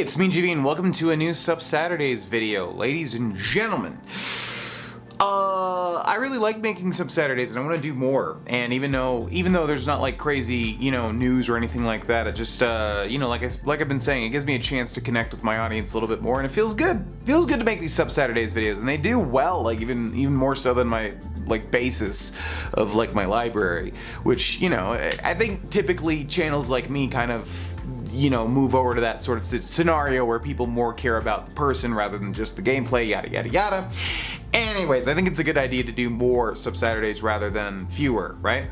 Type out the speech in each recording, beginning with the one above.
It's me, GB, and welcome to a new Sub Saturdays video. Ladies and gentlemen, I really like making Sub Saturdays and I want to do more. And even though there's not like crazy, news or anything like that, it just, like I've been saying, it gives me a chance to connect with my audience a little bit more, and it feels good. It feels good to make these Sub Saturdays videos, and they do well, like even more so than my basis of like my library, which, I think typically channels like me kind of move over to that sort of scenario where people more care about the person rather than just the gameplay, yada yada yada. Anyways, I think it's a good idea to do more Sub Saturdays rather than fewer, right?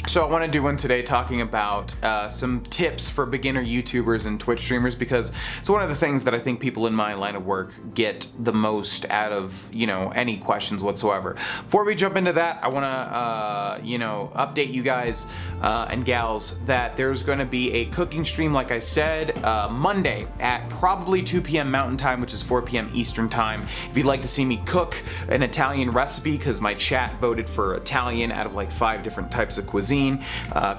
So I want to do one today talking about some tips for beginner YouTubers and Twitch streamers, because it's one of the things that I think people in my line of work get the most out of, any questions whatsoever. Before we jump into that, I want to, update you guys and gals that there's going to be a cooking stream, like I said, Monday at probably 2 p.m. Mountain Time, which is 4 p.m. Eastern Time. If you'd like to see me cook an Italian recipe, because my chat voted for Italian out of like 5 different types of cuisine,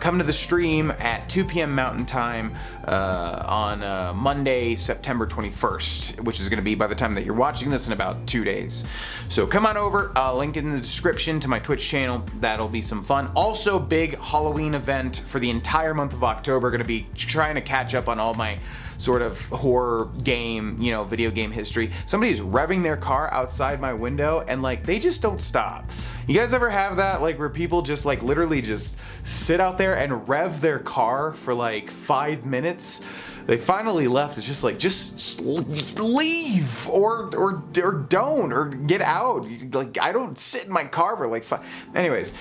come to the stream at 2 p.m. Mountain Time on Monday, September 21st, which is going to be by the time that you're watching this in about 2 days. So come on over, link in the description to my Twitch channel. That'll be some fun. Also, big Halloween event for the entire month of October. Going to be trying to catch up on all my sort of horror game, video game history. Somebody's revving their car outside my window and like they just don't stop. You guys ever have that, like, where people just like literally just sit out there and rev their car for like 5 minutes? They finally left. It's just like, just leave or don't, or get out. Like, I don't sit in my car for like 5. Anyways,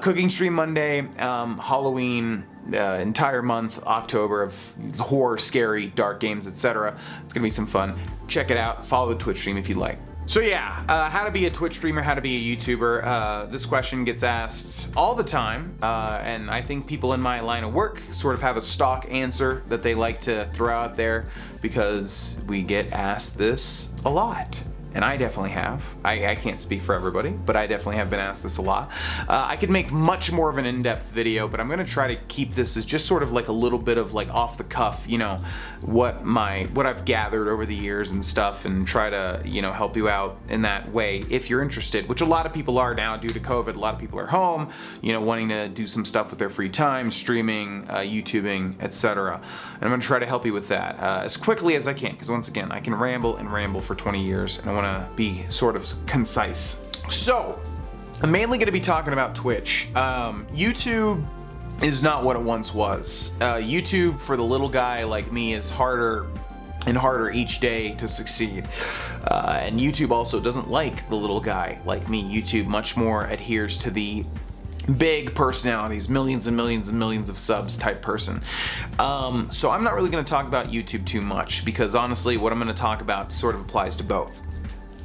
cooking stream Monday, Halloween, entire month, October, of horror, scary, dark games, etc. It's gonna be some fun. Check it out. Follow the Twitch stream if you'd like. So yeah, how to be a Twitch streamer, how to be a YouTuber. This question gets asked all the time, and I think people in my line of work sort of have a stock answer that they like to throw out there, because we get asked this a lot. And I definitely have. I can't speak for everybody, but I definitely have been asked this a lot. I could make much more of an in-depth video, but I'm gonna try to keep this as just sort of like a little bit of like off the cuff, what I've gathered over the years and stuff, and try to, help you out in that way if you're interested, which a lot of people are now due to COVID. A lot of people are home, wanting to do some stuff with their free time, streaming, YouTubing, etc. And I'm gonna try to help you with that as quickly as I can, because once again, I can ramble and ramble for 20 years, and I want to be sort of concise. So I'm mainly going to be talking about Twitch. YouTube is not what it once was. YouTube for the little guy like me is harder and harder each day to succeed. And YouTube also doesn't like the little guy like me. YouTube much more adheres to the big personalities, millions and millions and millions of subs type person. So I'm not really going to talk about YouTube too much, because honestly what I'm going to talk about sort of applies to both.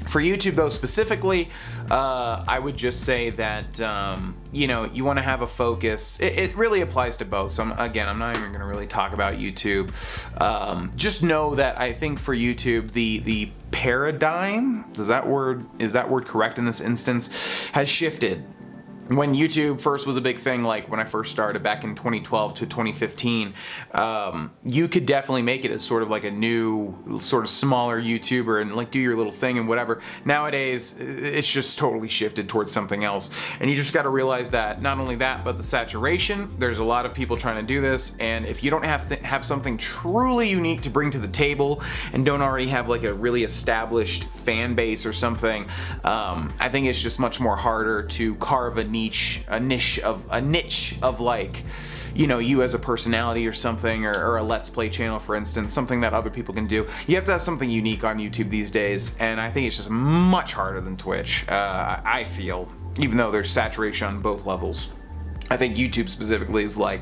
For YouTube though specifically, I would just say that, you want to have a focus. It really applies to both. So I'm not even going to really talk about YouTube. Just know that I think for YouTube, the paradigm, is that word correct in this instance, has shifted. When YouTube first was a big thing, like when I first started back in 2012 to 2015, you could definitely make it as sort of like a new, sort of smaller YouTuber and like do your little thing and whatever. Nowadays, it's just totally shifted towards something else. And you just got to realize that not only that, but the saturation, there's a lot of people trying to do this. And if you don't have something truly unique to bring to the table and don't already have like a really established fan base or something, I think it's just much more harder to carve a niche of like, you as a personality or something, or a Let's Play channel, for instance, something that other people can do. You have to have something unique on YouTube these days, and I think it's just much harder than Twitch, I feel, even though there's saturation on both levels. I think YouTube specifically is like,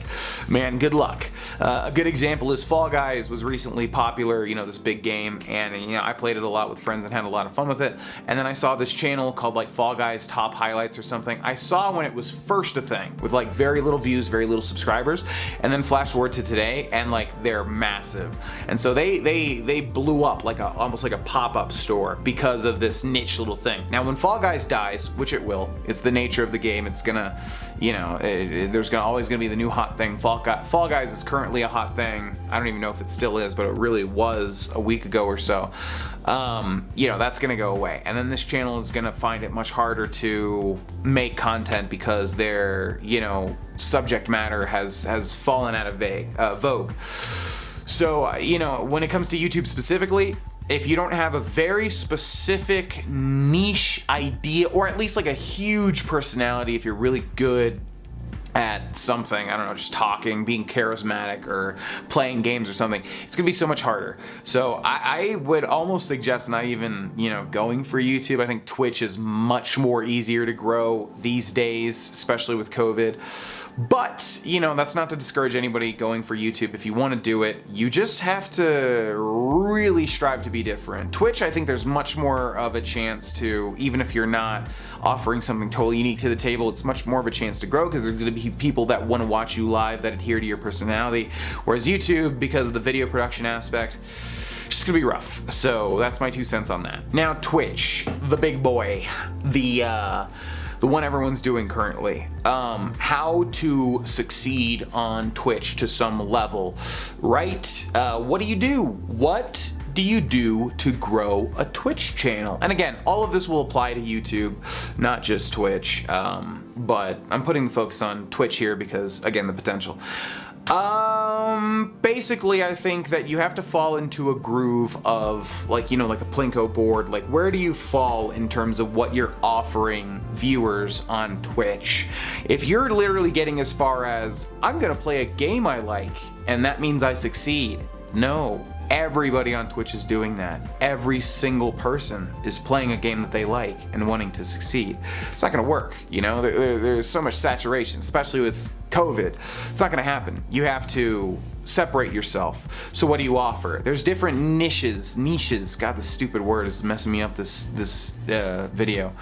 man, good luck. A good example is Fall Guys was recently popular, this big game, and I played it a lot with friends and had a lot of fun with it. And then I saw this channel called like Fall Guys Top Highlights or something. I saw when it was first a thing with like very little views, very little subscribers, and then flash forward to today and like they're massive. And so they blew up like almost like a pop-up store because of this niche little thing. Now when Fall Guys dies, which it will, it's the nature of the game, it's gonna, there's always gonna be the new hot thing. Fall Guys is currently a hot thing. I don't even know if it still is, but it really was a week ago or so. That's gonna go away, and then this channel is gonna find it much harder to make content because their subject matter has fallen out of vogue. So when it comes to YouTube specifically, if you don't have a very specific niche idea, or at least like a huge personality, if you're really good at something, I don't know, just talking, being charismatic, or playing games or something, it's gonna be so much harder. So I would almost suggest not even, going for YouTube. I think Twitch is much more easier to grow these days, especially with COVID. But, that's not to discourage anybody going for YouTube. If you want to do it, you just have to really strive to be different. Twitch, I think there's much more of a chance to, even if you're not offering something totally unique to the table, it's much more of a chance to grow because there's going to be people that want to watch you live that adhere to your personality. Whereas YouTube, because of the video production aspect, it's just gonna be rough. So that's my 2 cents on that. Now Twitch, the big boy, the one everyone's doing currently. How to succeed on Twitch to some level, right? What do you do? What do you do to grow a Twitch channel? And again, all of this will apply to YouTube, not just Twitch, but I'm putting the focus on Twitch here because, again, the potential. Basically, I think that you have to fall into a groove of like a Plinko board. Like, where do you fall in terms of what you're offering viewers on Twitch? If you're literally getting as far as, I'm gonna play a game I like, and that means I succeed. No. Everybody on Twitch is doing that. Every single person is playing a game that they like and wanting to succeed. It's not gonna work, there's so much saturation, especially with COVID. It's not gonna happen. You have to separate yourself. So what do you offer? There's different niches. God, this stupid word is messing me up this video.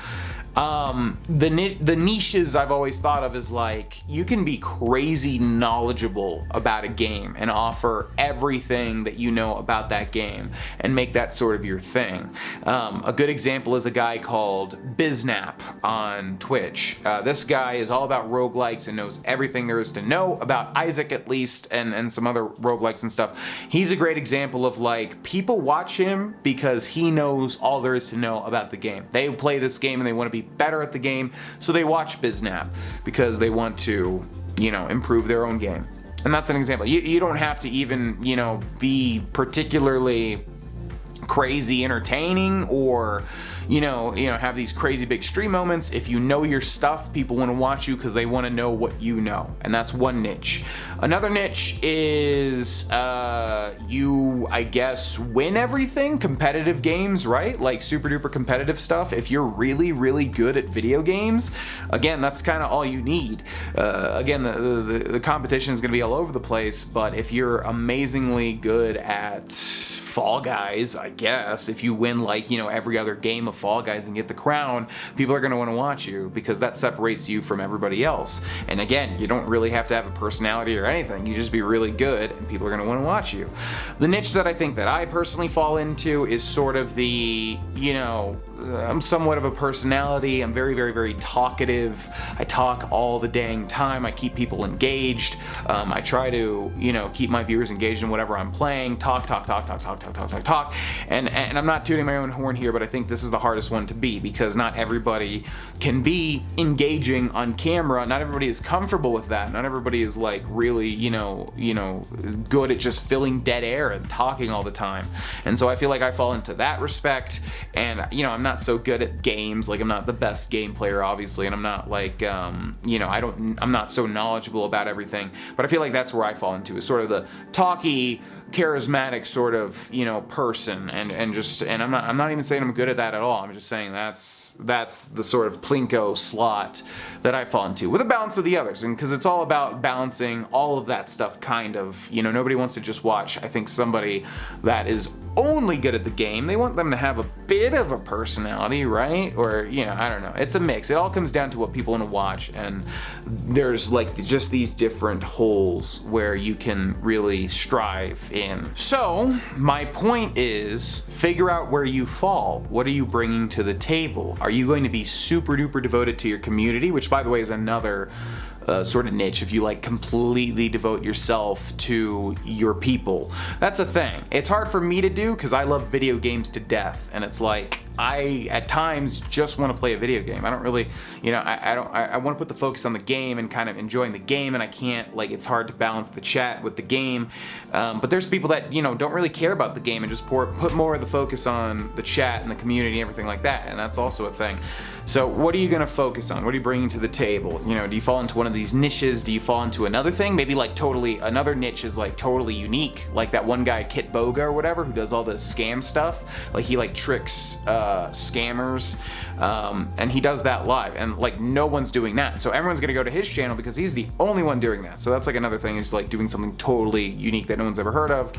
The niches I've always thought of as like, you can be crazy knowledgeable about a game and offer everything that you know about that game and make that sort of your thing. A good example is a guy called Biznap on Twitch. This guy is all about roguelikes and knows everything there is to know about Isaac, at least, and some other roguelikes and stuff. He's a great example of like, people watch him because he knows all there is to know about the game. They play this game and they want to be better at the game, so they watch Biznap because they want to, improve their own game. And that's an example. You don't have to even, be particularly crazy entertaining or have these crazy big stream moments. If you know your stuff, people want to watch you because they want to know what you know, and that's one niche. Another niche is you, I guess, win everything. Competitive games, right? Like super duper competitive stuff. If you're really, really good at video games, again, that's kind of all you need. Again, the competition is going to be all over the place, but if you're amazingly good at Fall Guys, I guess, if you win every other game of Fall Guys and get the crown, people are going to want to watch you because that separates you from everybody else. And again, you don't really have to have a personality or anything. You just be really good and people are going to want to watch you. The niche that I think that I personally fall into is sort of the, I'm somewhat of a personality. I'm very, very, very talkative. I talk all the dang time. I keep people engaged. I try to, keep my viewers engaged in whatever I'm playing. Talk. And I'm not tooting my own horn here, but I think this is the hardest one to be because not everybody can be engaging on camera. Not everybody is comfortable with that. Not everybody is like really, good at just filling dead air and talking all the time. And so I feel like I fall into that respect. And, I'm not so good at games. Like, I'm not the best game player, obviously, and I'm not like, I'm not so knowledgeable about everything. But I feel like that's where I fall into, is sort of the talky, charismatic sort of person, and I'm not even saying I'm good at that at all. I'm just saying that's the sort of Plinko slot that I fall into, with a balance of the others, and because it's all about balancing all of that stuff, kind of. Nobody wants to just watch, I think, somebody that is only good at the game. They want them to have a bit of a personality, right? Or, I don't know. It's a mix. It all comes down to what people want to watch, and there's like just these different holes where you can really strive in in. So my point is, figure out where you fall. What are you bringing to the table? Are you going to be super duper devoted to your community, which by the way is another sort of niche. If you like completely devote yourself to your people, that's a thing. It's hard for me to do because I love video games to death, and it's like I at times just want to play a video game. I don't really, you know, I want to put the focus on the game and kind of enjoying the game, and I can't, like, it's hard to balance the chat with the game. But there's people that, you know, don't really care about the game and just put more of the focus on the chat and the community and everything like that, and that's also a thing. So what are you going to focus on? What are you bringing to the table? You know, do you fall into one of these niches? Do you fall into another thing? Maybe like totally another niche is like totally unique, like that one guy Kit Boga or whatever who does all the scam stuff. Like he like tricks scammers, and he does that live, and like no one's doing that. So everyone's gonna go to his channel because he's the only one doing that. So that's like another thing, is like doing something totally unique that no one's ever heard of.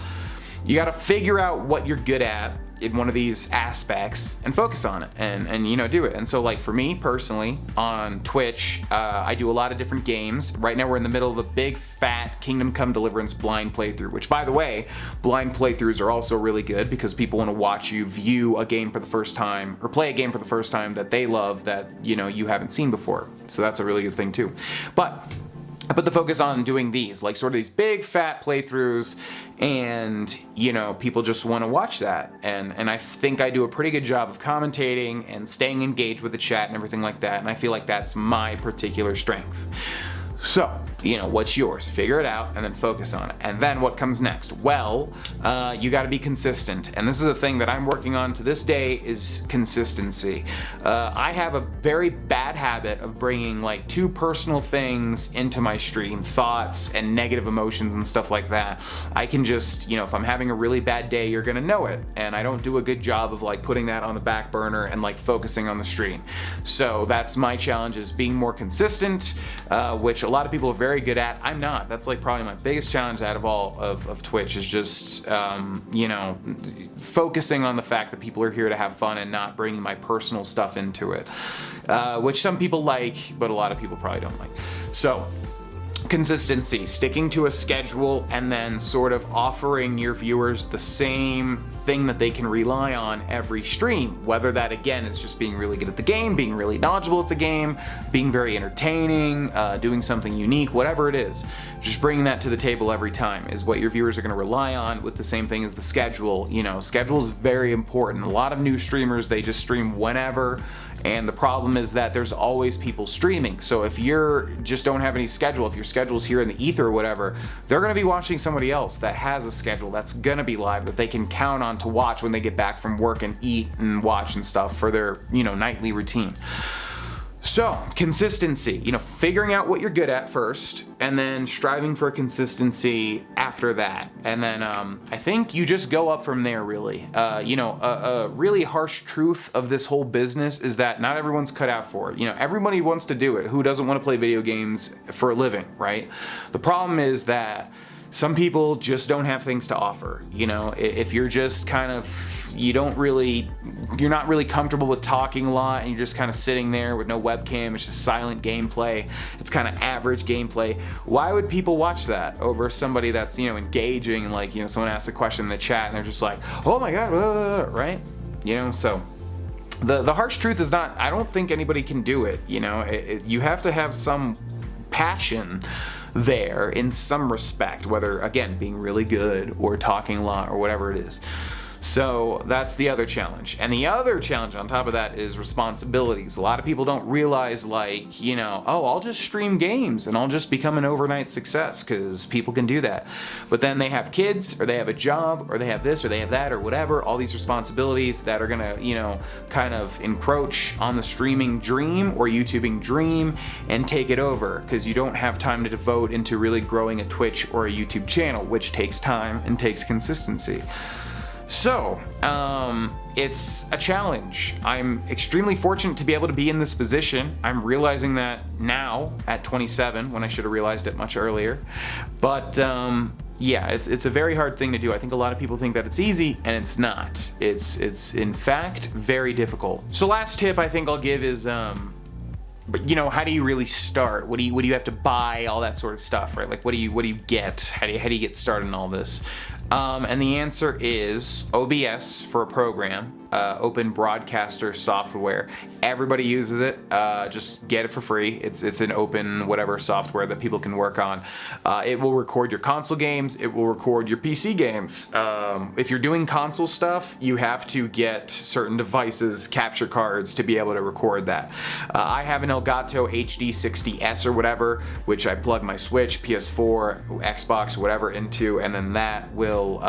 You got to figure out what you're good at in one of these aspects and focus on it, and you know, do it. And so like for me personally on Twitch, I do a lot of different games. Right now we're in the middle of a big fat Kingdom Come Deliverance blind playthrough, which by the way, blind playthroughs are also really good because people want to watch you view a game for the first time or play a game for the first time that they love, that, you know, you haven't seen before. So that's a really good thing too. But I put the focus on doing these, like sort of these big fat playthroughs, and you know, people just want to watch that, and I think I do a pretty good job of commentating and staying engaged with the chat and everything like that, and I feel like that's my particular strength. So, you know, what's yours? Figure it out and then focus on it. And then what comes next? Well, you got to be consistent. And this is a thing that I'm working on to this day, is consistency. I have a very bad habit of bringing like too personal things into my stream, thoughts and negative emotions and stuff like that. I can just, you know, if I'm having a really bad day, you're gonna know it. And I don't do a good job of like putting that on the back burner and like focusing on the stream. So that's my challenge, is being more consistent, which a lot of people are very good at. I'm not. That's like probably my biggest challenge out of all of Twitch, is just, you know, focusing on the fact that people are here to have fun and not bringing my personal stuff into it, which some people like, but a lot of people probably don't like. So consistency, sticking to a schedule, and then sort of offering your viewers the same thing that they can rely on every stream, whether that again is just being really good at the game, being really knowledgeable at the game, being very entertaining, doing something unique, whatever it is, just bringing that to the table every time is what your viewers are going to rely on, with the same thing as the schedule. You know, schedule is very important. A lot of new streamers, they just stream whenever, and the problem is that there's always people streaming. So if you're just don't have any schedule, if your schedule's here in the ether or whatever, they're going to be watching somebody else that has a schedule that's going to be live, that they can count on to watch when they get back from work and eat and watch and stuff for their, you know, nightly routine. So, consistency, you know, figuring out what you're good at first, and then striving for consistency after that. And then I think you just go up from there, really. You know, a really harsh truth of this whole business is that not everyone's cut out for it. You know, everybody wants to do it. Who doesn't want to play video games for a living, right? The problem is that some people just don't have things to offer. You know, if you're just kind of, you're not really comfortable with talking a lot, and you're just kind of sitting there with no webcam, it's just silent gameplay, it's kind of average gameplay, why would people watch that over somebody that's, you know, engaging, and like, you know, someone asks a question in the chat and they're just like, oh my god, blah, blah, blah, right? You know, so the harsh truth is not, I don't think anybody can do it. You know, you have to have some passion there in some respect, whether again being really good or talking a lot or whatever it is. So that's the other challenge. And the other challenge on top of that is responsibilities. A lot of people don't realize, like, you know, oh, I'll just stream games and I'll just become an overnight success, because people can do that. But then they have kids, or they have a job, or they have this, or they have that, or whatever, all these responsibilities that are gonna, you know, kind of encroach on the streaming dream or YouTubing dream and take it over, because you don't have time to devote into really growing a Twitch or a YouTube channel, which takes time and takes consistency. So, it's a challenge. I'm extremely fortunate to be able to be in this position. I'm realizing that now at 27, when I should have realized it much earlier. But yeah, it's a very hard thing to do. I think a lot of people think that it's easy, and it's not. It's in fact very difficult. So last tip I think I'll give is, but you know, how do you really start? What do you have to buy? All that sort of stuff, right? Like, what do you get? How do you get started in all this? And the answer is OBS for a program, Open Broadcaster Software. Everybody uses it. Just get it for free. It's an open whatever software that people can work on. It will record your console games. It will record your PC games. If you're doing console stuff, you have to get certain devices, capture cards, to be able to record that. I have an Elgato HD60S or whatever, which I plug my Switch, PS4, Xbox, whatever into, and then that will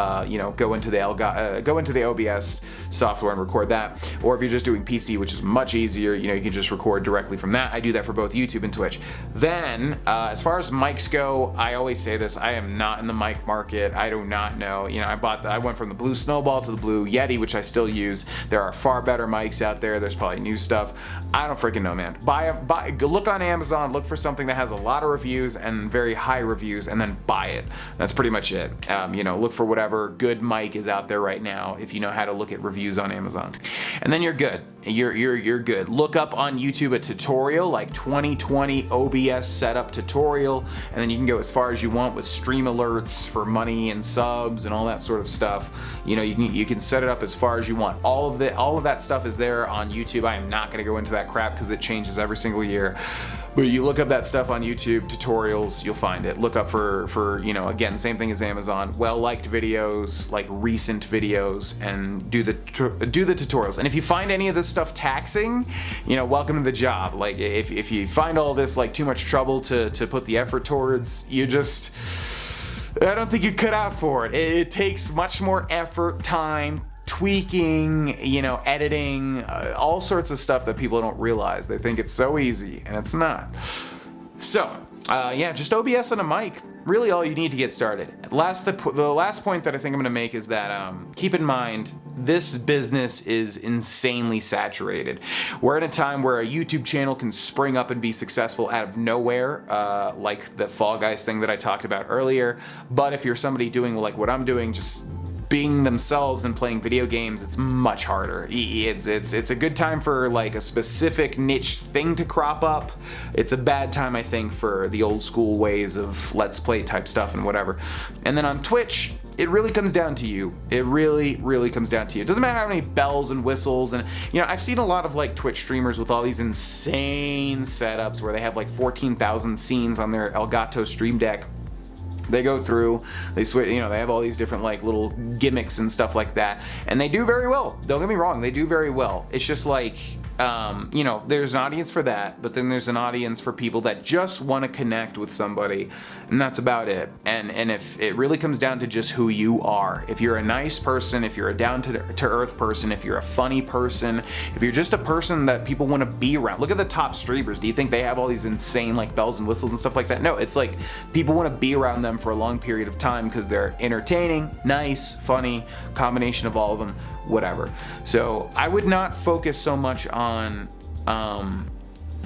go into the OBS software and record that. Or if you're just doing PC, which is much easier, you can just record directly from that. I do that for both YouTube and Twitch. Then, as far as mics go, I always say this: I am not in the mic market. I do not know. I went from the Blue Snowball to the Blue Yeti, which I still use. There are far better mics out there. There's probably new stuff. I don't freaking know, man. Look on Amazon. Look for something that has a lot of reviews and very high reviews, and then buy it. That's pretty much it. Look for whatever good mic is out there right now, if you know how to look at reviews on Amazon, and then you're good. You're good. Look up on YouTube a tutorial like 2020 OBS setup tutorial, and then you can go as far as you want with stream alerts for money and subs and all that sort of stuff. You can set it up as far as you want. All of that stuff is there on YouTube. I am not going to go into that crap because it changes every single year. But you look up that stuff on YouTube, tutorials, you'll find it. Look up for again, same thing as Amazon, well-liked videos, like recent videos, and do the tutorials. And if you find any of this stuff taxing, welcome to the job. Like, if you find all this like too much trouble to put the effort towards, I don't think you're cut out for it. It takes much more effort, time, tweaking, editing, all sorts of stuff that people don't realize. They think it's so easy, and it's not. So, just OBS and a mic. Really all you need to get started. The last point that I think I'm going to make is that keep in mind, this business is insanely saturated. We're in a time where a YouTube channel can spring up and be successful out of nowhere, like the Fall Guys thing that I talked about earlier. But if you're somebody doing like what I'm doing, just being themselves and playing video games, it's much harder. It's a good time for like a specific niche thing to crop up. It's a bad time, I think, for the old school ways of let's play type stuff and whatever. And then on Twitch, it really comes down to you. It really, really comes down to you. It doesn't matter how many bells and whistles, and I've seen a lot of like Twitch streamers with all these insane setups where they have like 14,000 scenes on their Elgato Stream Deck. They go through, they switch, they have all these different like little gimmicks and stuff like that, and they do very well. Don't get me wrong, they do very well. It's just like, there's an audience for that, but then there's an audience for people that just want to connect with somebody, and that's about it. And if it really comes down to just who you are, if you're a nice person, if you're a down-to-earth person, if you're a funny person, if you're just a person that people want to be around. Look at the top streamers. Do you think they have all these insane like bells and whistles and stuff like that? No, it's like people want to be around them for a long period of time because they're entertaining, nice, funny, combination of all of them, whatever. So I would not focus so much on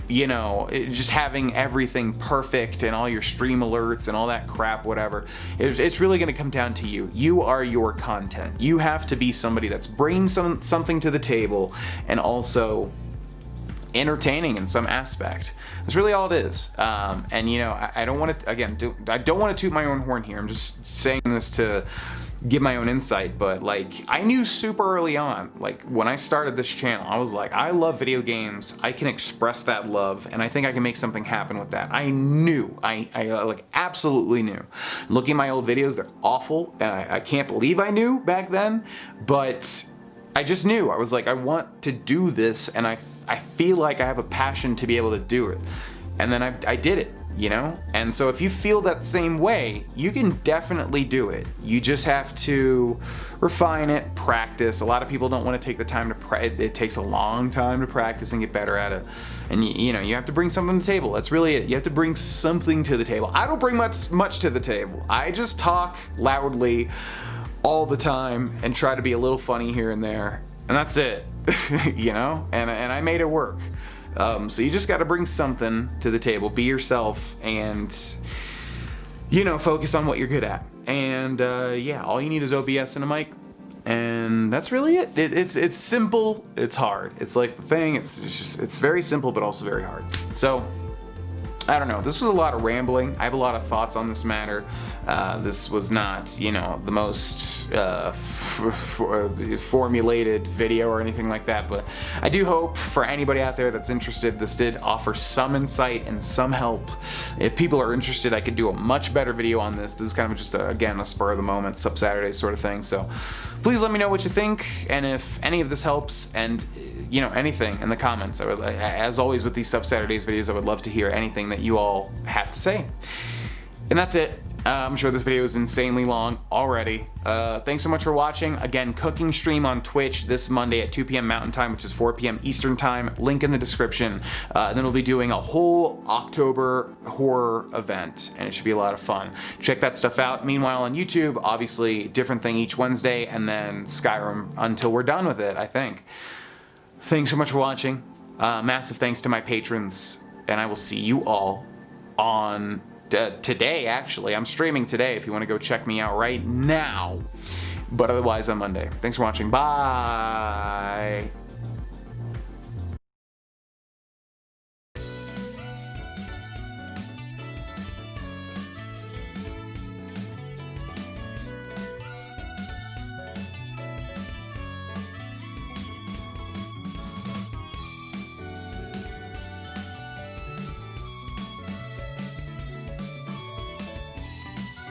just having everything perfect and all your stream alerts and all that crap, whatever. It's really going to come down to you. You are your content. You have to be somebody that's bringing something to the table and also entertaining in some aspect. That's really all it is. I don't want to, I don't want to toot my own horn here. I'm just saying this to give my own insight, but like I knew super early on, like when I started this channel, I was like, I love video games. I can express that love, and I think I can make something happen with that. I knew, I like absolutely knew. Looking at my old videos, they're awful, and I can't believe I knew back then, but I just knew. I was like, I want to do this, and I feel like I have a passion to be able to do it. And then I did it. And so if you feel that same way, you can definitely do it. You just have to refine it, practice. A lot of people don't want to take the time to practice. It takes a long time to practice and get better at it. And you have to bring something to the table. That's really it. You have to bring something to the table. I don't bring much to the table. I just talk loudly all the time and try to be a little funny here and there. And that's it. And I made it work. So you just got to bring something to the table, be yourself, and focus on what you're good at. And all you need is OBS and a mic, and that's really it. It's simple, it's hard. It's like the thing. It's very simple, but also very hard. So I don't know. This was a lot of rambling. I have a lot of thoughts on this matter. This was not, you know, the most formulated video or anything like that, but I do hope for anybody out there that's interested, this did offer some insight and some help. If people are interested, I could do a much better video on this. This is kind of just, again, a spur of the moment, Sup Saturday sort of thing. So please let me know what you think, and if any of this helps, and you know, anything in the comments. I would, as always with these Sup Saturdays videos, I would love to hear anything that you all have to say. And that's it. I'm sure this video is insanely long already. Thanks so much for watching. Again, cooking stream on Twitch this Monday at 2 p.m. Mountain Time, which is 4 p.m. Eastern Time. Link in the description. And then we'll be doing a whole October horror event, and it should be a lot of fun. Check that stuff out. Meanwhile, on YouTube, obviously, different thing each Wednesday, and then Skyrim until we're done with it, I think. Thanks so much for watching. Massive thanks to my patrons, and I will see you all on today, actually. I'm streaming today if you want to go check me out right now. But otherwise on Monday. Thanks for watching. Bye.